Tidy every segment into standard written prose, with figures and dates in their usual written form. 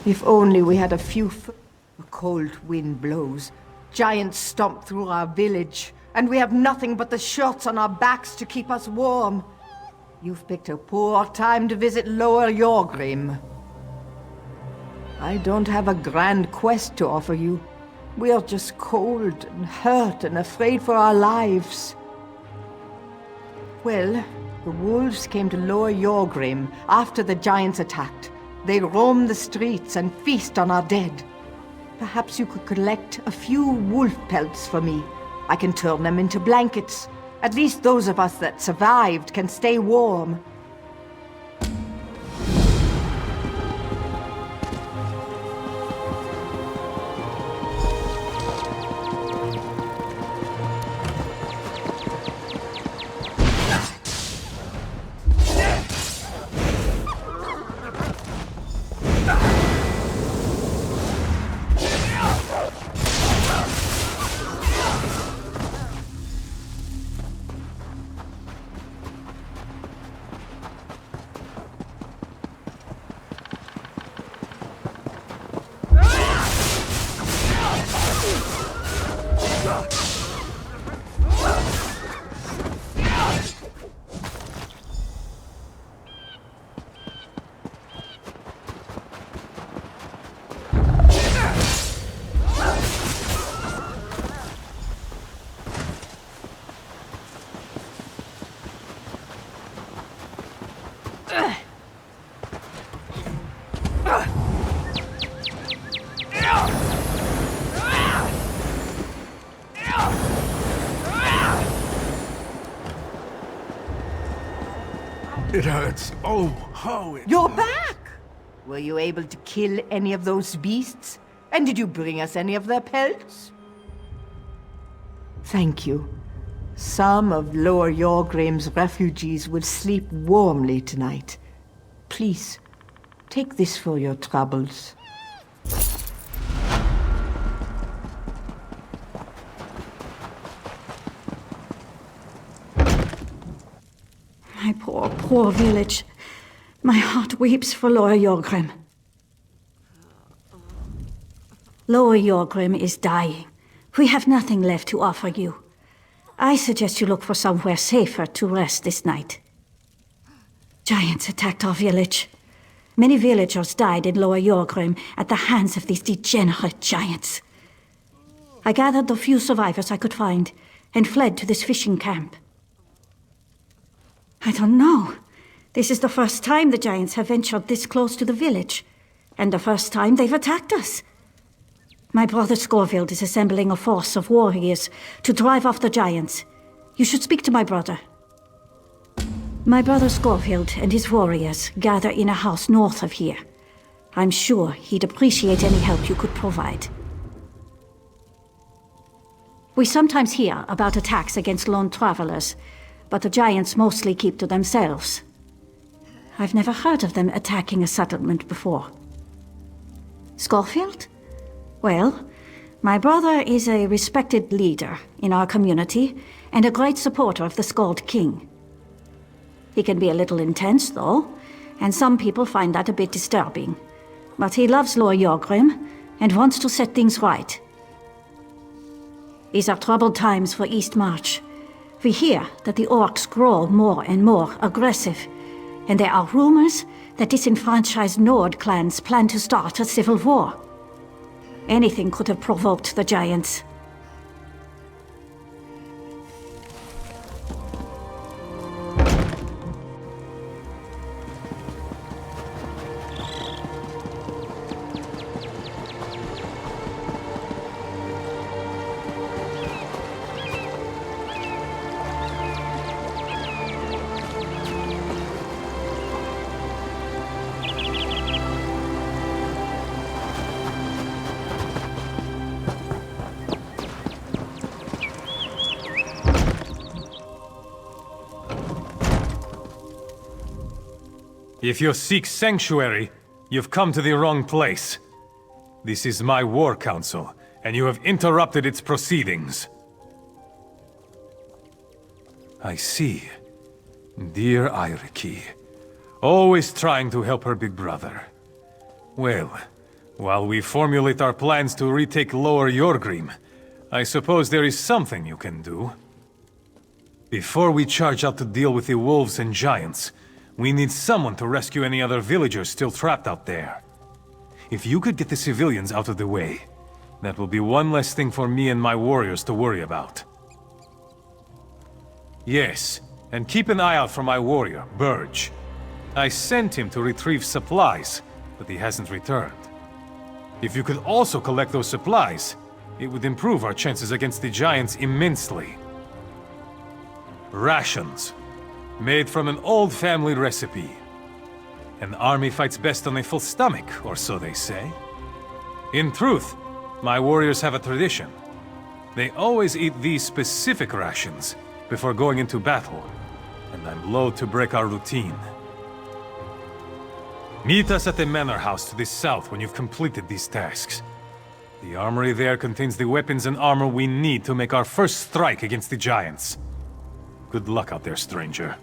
If only we had a few A cold wind blows. Giants stomp through our village, and we have nothing but the shirts on our backs to keep us warm. You've picked a poor time to visit Lower Yorgrim. I don't have a grand quest to offer you. We are just cold and hurt and afraid for our lives. Well, the wolves came to Lower Yorgrim after the giants attacked. They roam the streets and feast on our dead. Perhaps you could collect a few wolf pelts for me. I can turn them into blankets. At least those of us that survived can stay warm. It hurts. Oh, how it You're hurts. back! Were you able to kill any of those beasts? And did you bring us any of their pelts? Thank you. Some of Lower Yorgrim's refugees will sleep warmly tonight. Please, take this for your troubles. My poor, poor village. My heart weeps for Lower Yorgrim. Lower Yorgrim is dying. We have nothing left to offer you. I suggest you look for somewhere safer to rest this night. Giants attacked our village. Many villagers died in Lower Yorgrim at the hands of these degenerate giants. I gathered the few survivors I could find and fled to this fishing camp. I don't know. This is the first time the giants have ventured this close to the village, and the first time they've attacked us. My brother Scorfield is assembling a force of warriors to drive off the giants. You should speak to my brother. My brother Scorfield and his warriors gather in a house north of here. I'm sure he'd appreciate any help you could provide. We sometimes hear about attacks against lone travelers, but the giants mostly keep to themselves. I've never heard of them attacking a settlement before. Scorfield? Well, my brother is a respected leader in our community and a great supporter of the Skald King. He can be a little intense, though, and some people find that a bit disturbing. But he loves Lord Jorgrim and wants to set things right. These are troubled times for Eastmarch. We hear that the orcs grow more and more aggressive, and there are rumors that disenfranchised Nord clans plan to start a civil war. Anything could have provoked the giants. If you seek sanctuary, you've come to the wrong place. This is my war council, and you have interrupted its proceedings. I see. Dear Eiriki, always trying to help her big brother. Well, while we formulate our plans to retake Lower Jorgrim, I suppose there is something you can do. Before we charge out to deal with the wolves and giants, we need someone to rescue any other villagers still trapped out there. If you could get the civilians out of the way, that will be one less thing for me and my warriors to worry about. Yes, and keep an eye out for my warrior, Burge. I sent him to retrieve supplies, but he hasn't returned. If you could also collect those supplies, it would improve our chances against the giants immensely. Rations. Made from an old family recipe. An army fights best on a full stomach, or so they say. In truth, my warriors have a tradition. They always eat these specific rations before going into battle, and I'm loath to break our routine. Meet us at the manor house to the south when you've completed these tasks. The armory there contains the weapons and armor we need to make our first strike against the giants. Good luck out there, stranger.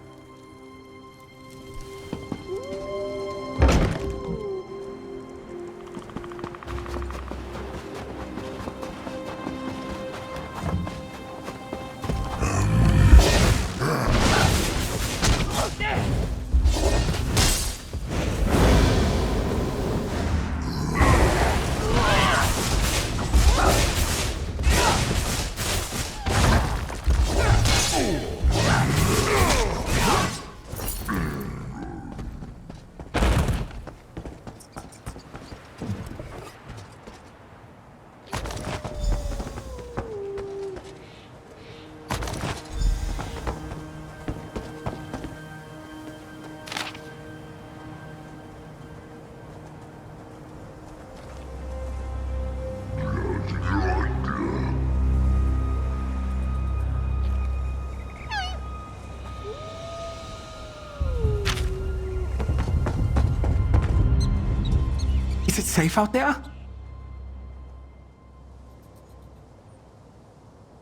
Is it safe out there?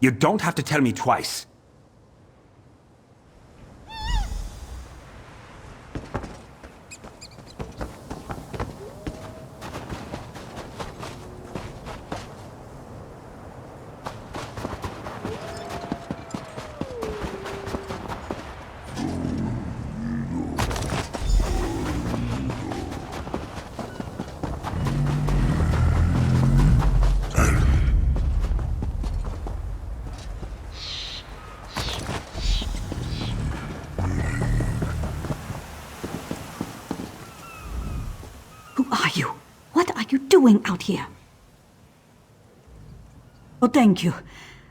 You don't have to tell me twice. Who are you? What are you doing out here? Oh, thank you.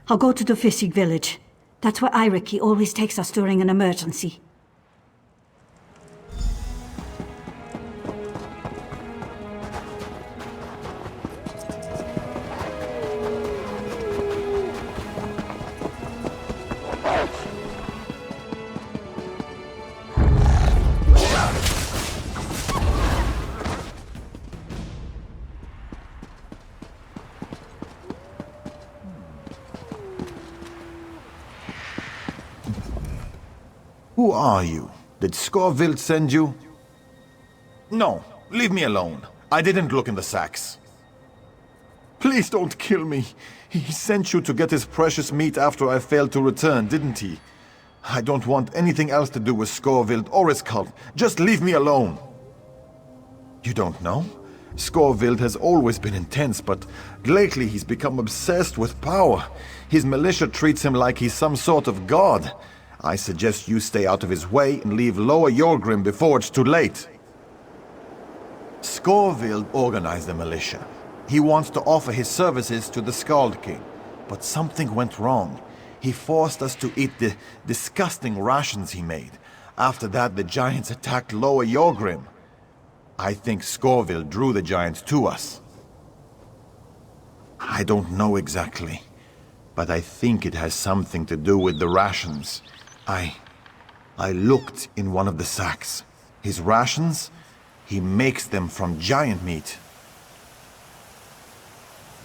I'll go to the fishing village. That's where Iriki always takes us during an emergency. Who are you? Did Scoville send you? No, leave me alone. I didn't look in the sacks. Please don't kill me. He sent you to get his precious meat after I failed to return, didn't he? I don't want anything else to do with Scoville or his cult. Just leave me alone. You don't know? Scoville has always been intense, but lately he's become obsessed with power. His militia treats him like he's some sort of god. I suggest you stay out of his way and leave Lower Yorgrim before it's too late. Scoville organized the militia. He wants to offer his services to the Skald King. But something went wrong. He forced us to eat the disgusting rations he made. After that, the giants attacked Lower Yorgrim. I think Scoville drew the giants to us. I don't know exactly, but I think it has something to do with the rations. I looked in one of the sacks. His rations? He makes them from giant meat.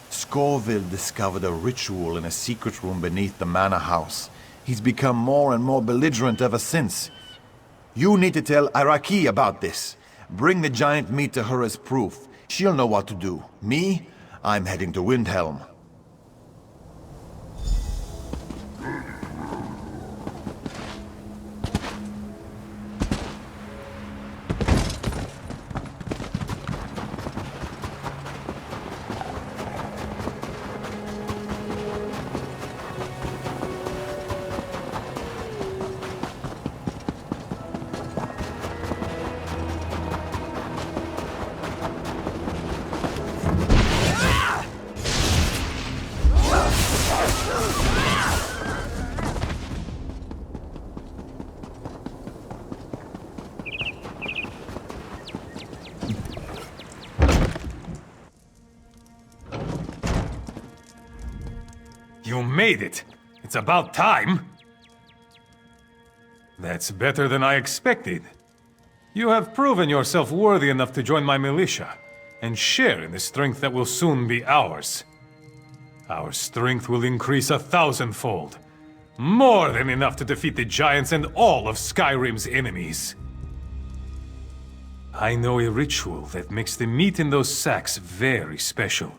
Scoville discovered a ritual in a secret room beneath the manor house. He's become more and more belligerent ever since. You need to tell Iraki about this. Bring the giant meat to her as proof. She'll know what to do. Me? I'm heading to Windhelm. You made it! It's about time! That's better than I expected. You have proven yourself worthy enough to join my militia, and share in the strength that will soon be ours. Our strength will increase 1,000-fold. More than enough to defeat the giants and all of Skyrim's enemies. I know a ritual that makes the meat in those sacks very special.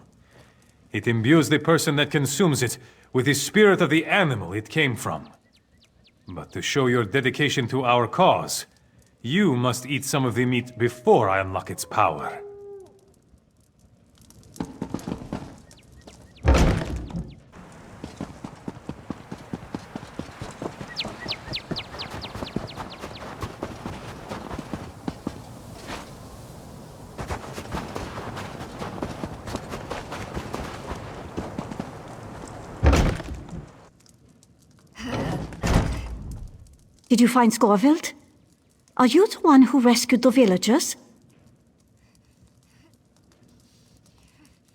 It imbues the person that consumes it with the spirit of the animal it came from. But to show your dedication to our cause, you must eat some of the meat before I unlock its power. Did you find Scoville? Are you the one who rescued the villagers?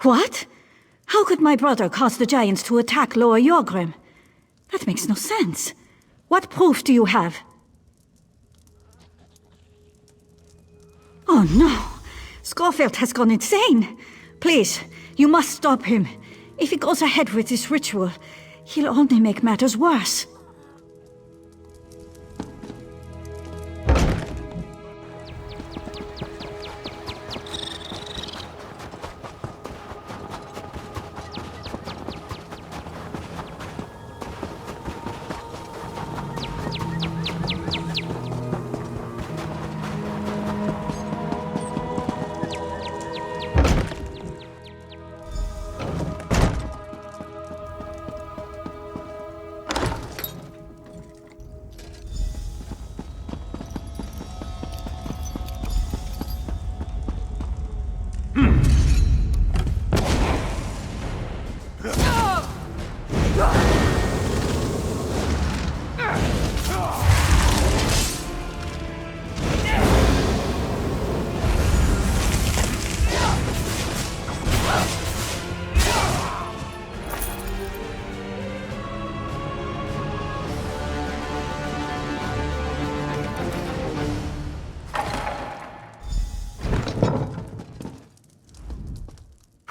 What? How could my brother cause the giants to attack Lower Yorgrim? That makes no sense. What proof do you have? Oh no! Scoville has gone insane! Please, you must stop him. If he goes ahead with this ritual, he'll only make matters worse.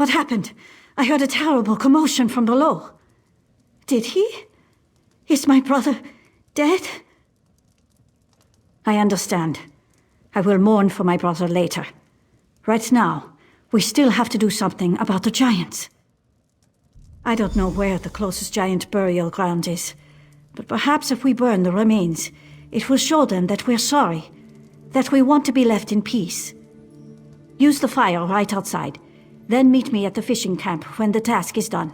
What happened? I heard a terrible commotion from below. Did he? Is my brother dead? I understand. I will mourn for my brother later. Right now, we still have to do something about the giants. I don't know where the closest giant burial ground is, but perhaps if we burn the remains, it will show them that we're sorry, that we want to be left in peace. Use the fire right outside, then meet me at the fishing camp when the task is done.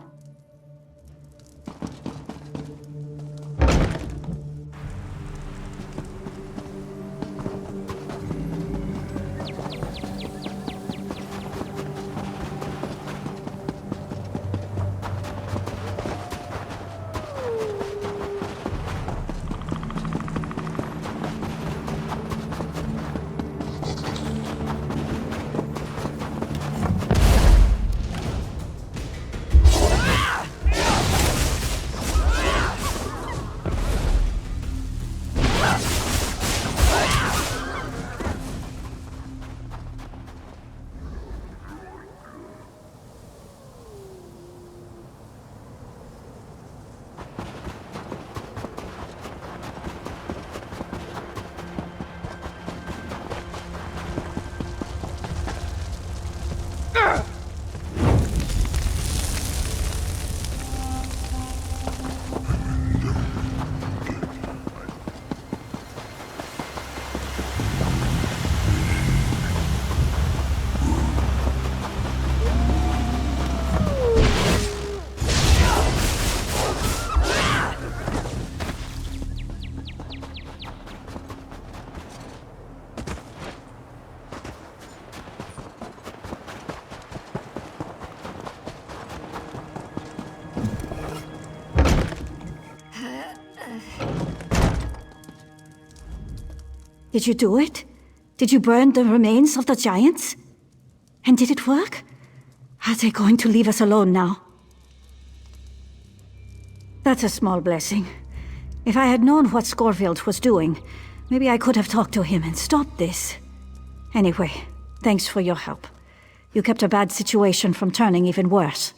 Did you do it? Did you burn the remains of the giants? And did it work? Are they going to leave us alone now? That's a small blessing. If I had known what Scorvild was doing, maybe I could have talked to him and stopped this. Anyway, thanks for your help. You kept a bad situation from turning even worse.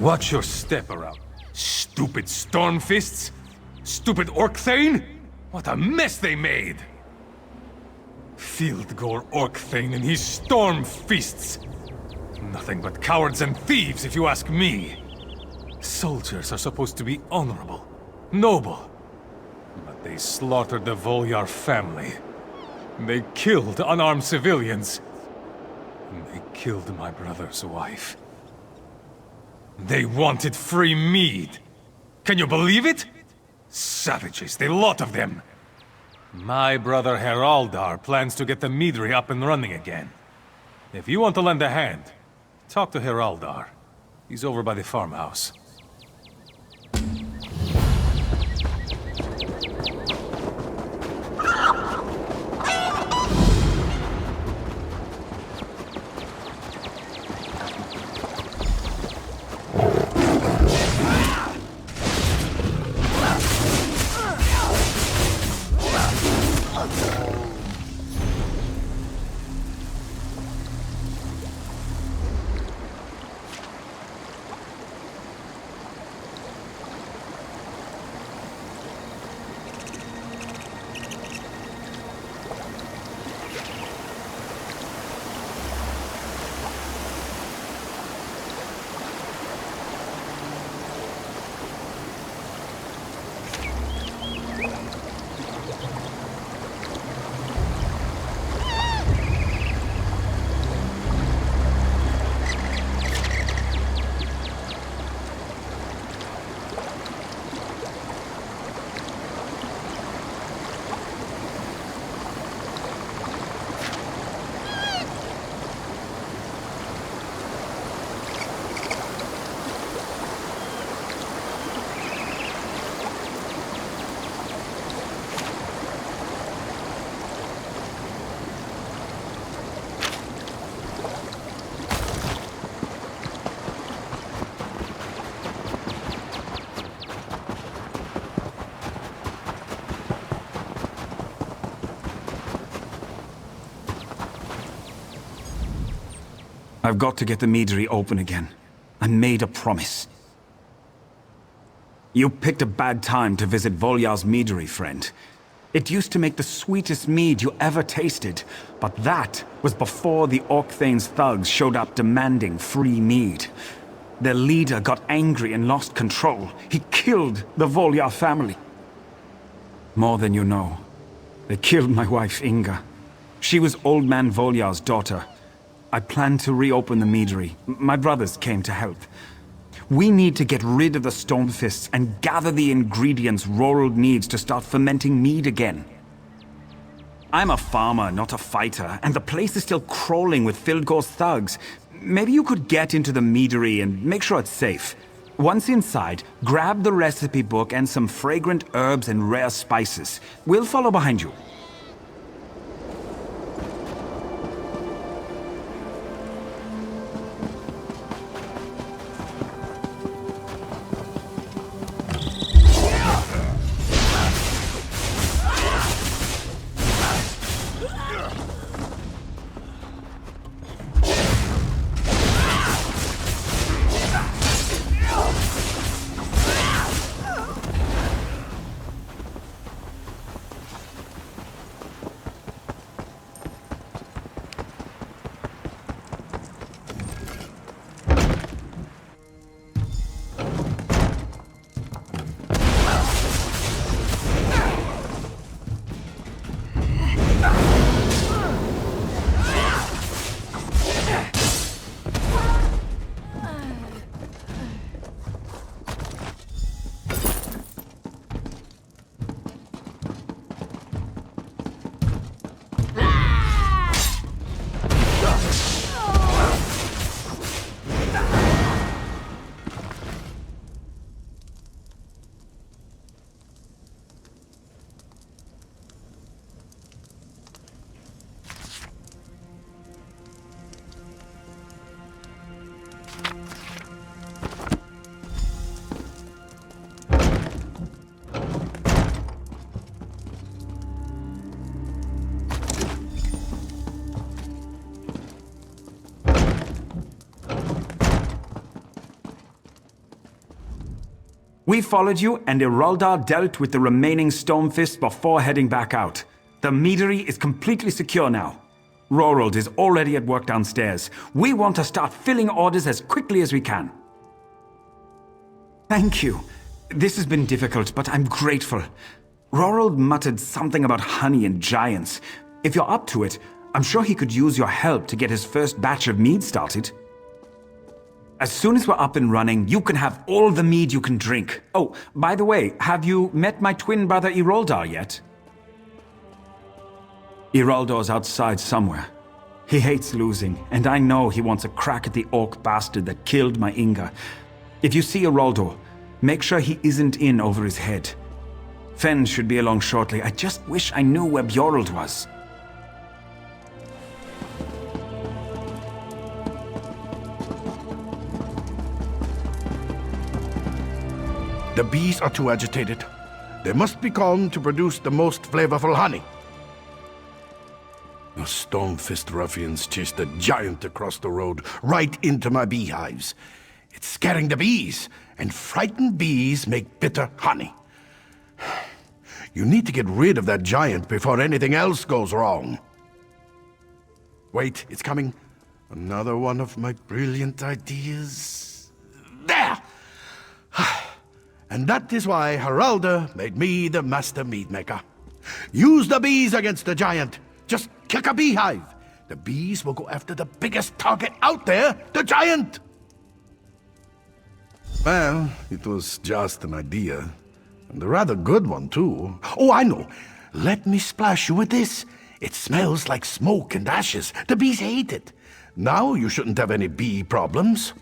Watch your step around. Stupid Stormfists! Stupid Orcthane! What a mess they made! Fieldgore Orcthane and his Stormfists! Nothing but cowards and thieves, if you ask me. Soldiers are supposed to be honorable, noble. But they slaughtered the Volyar family. They killed unarmed civilians. And they killed my brother's wife. They wanted free mead. Can you believe it? Savages, the lot of them. My brother Heraldar plans to get the Midri up and running again. If you want to lend a hand, talk to Heraldar. He's over by the farmhouse. I've got to get the meadery open again. I made a promise. You picked a bad time to visit Volyar's meadery, friend. It used to make the sweetest mead you ever tasted, but that was before the Orcthane's thugs showed up demanding free mead. Their leader got angry and lost control. He killed the Volyar family. More than you know. They killed my wife, Inga. She was Old Man Volyar's daughter. I planned to reopen the meadery. My brothers came to help. We need to get rid of the Stormfists and gather the ingredients Rorold needs to start fermenting mead again. I'm a farmer, not a fighter, and the place is still crawling with Fildgor's thugs. Maybe you could get into the meadery and make sure it's safe. Once inside, grab the recipe book and some fragrant herbs and rare spices. We'll follow behind you. We followed you, and Heraldar dealt with the remaining Stormfists before heading back out. The meadery is completely secure now. Rorold is already at work downstairs. We want to start filling orders as quickly as we can. Thank you. This has been difficult, but I'm grateful. Rorold muttered something about honey and giants. If you're up to it, I'm sure he could use your help to get his first batch of mead started. As soon as we're up and running, you can have all the mead you can drink. Oh, by the way, have you met my twin brother Eroldar yet? Iraldo's outside somewhere. He hates losing, and I know he wants a crack at the orc bastard that killed my Inga. If you see Iraldo, make sure he isn't in over his head. Fen should be along shortly. I just wish I knew where Bjorld was. The bees are too agitated. They must be calmed to produce the most flavorful honey. The stone-fist ruffians chased a giant across the road, right into my beehives. It's scaring the bees, and frightened bees make bitter honey. You need to get rid of that giant before anything else goes wrong. Wait, it's coming. Another one of my brilliant ideas. There! And that is why Haralda made me the master mead maker. Use the bees against the giant. Just kick a beehive. The bees will go after the biggest target out there, the giant! Well, it was just an idea. And a rather good one, too. Oh, I know. Let me splash you with this. It smells like smoke and ashes. The bees hate it. Now you shouldn't have any bee problems.